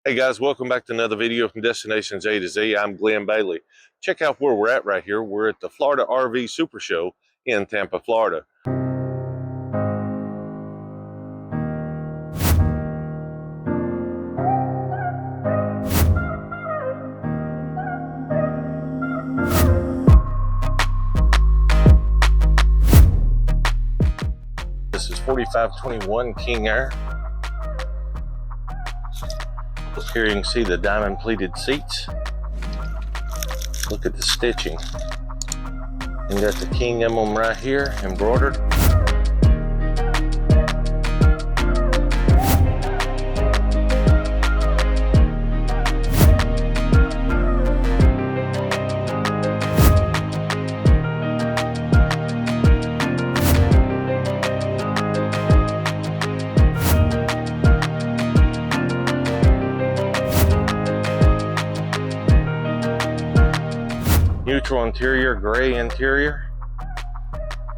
Hey guys, welcome back to another video from Destinations A to Z. I'm Glenn Bailey. Check out where we're at right here. We're at the Florida RV Supershow in Tampa, Florida. This is 4521 King Aire. Here you can see the diamond pleated seats. Look at the stitching. You got the King emblem right here, embroidered. Neutral interior, gray interior.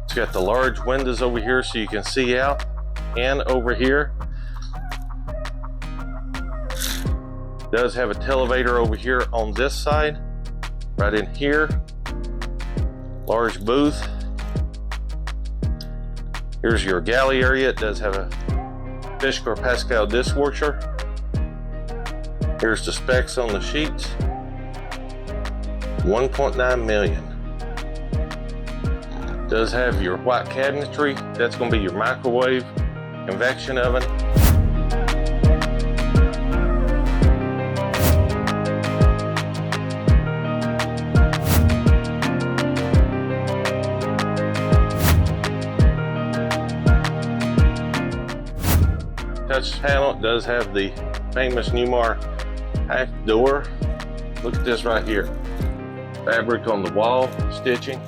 It's got the large windows over here so you can see out, and over here does have a televator over here on this side. Right in here, large booth. Here's your galley area. It does have a Fisker Pascal dishwasher. Here's the specs on the sheets. 1.9 million. Does have your white cabinetry. That's going to be your microwave, convection oven. Touch panel. It does have the famous Newmar half door. Look at this right here. Fabric on the wall, stitching,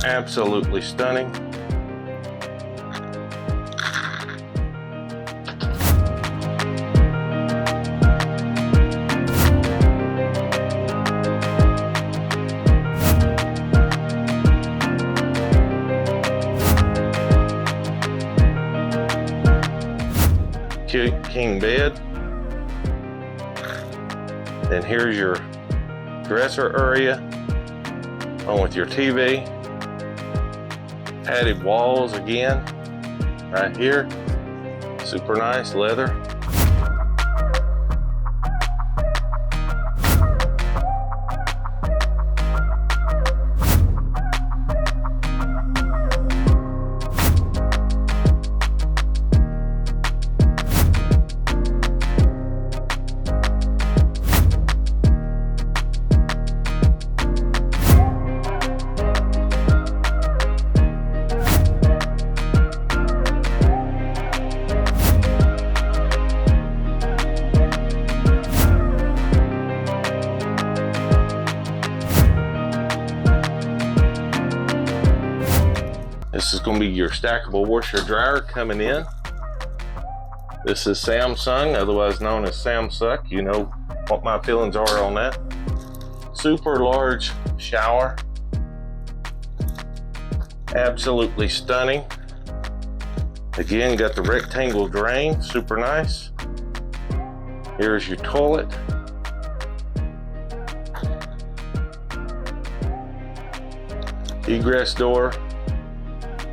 absolutely stunning. King bed. And here's your dresser area, along with your TV. Padded walls again, right here. Super nice leather. This is going to be your stackable washer dryer coming in. This is Samsung, otherwise known as Samsung. You know what my feelings are on that. Super large shower. Absolutely stunning. Again, got the rectangle drain, super nice. Here's your toilet. Egress door.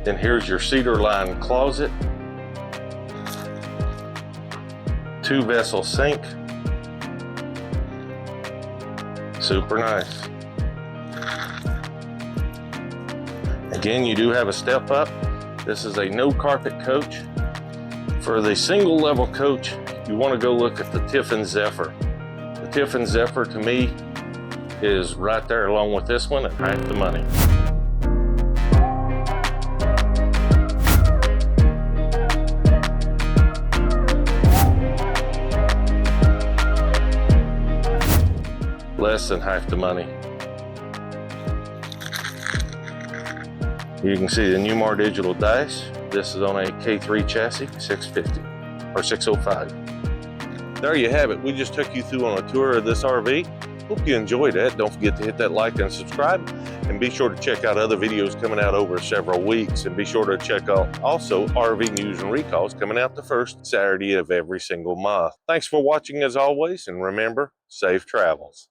Then here's your cedar lined closet. 2-vessel sink. Super nice. Again, you do have a step up. This is a no carpet coach. For the single level coach, you want to go look at the Tiffin Zephyr. The Tiffin Zephyr to me is right there along with this one at half the money. Less than half the money. You can see the Newmar digital dash. This is on a K3 chassis, 650 or 605. There you have it. We just took you through on a tour of this RV. Hope you enjoyed that. Don't forget to hit that like and subscribe, and be sure to check out other videos coming out over several weeks, and be sure to check out also RV news and recalls coming out the first Saturday of every single month. Thanks for watching as always, and remember, safe travels.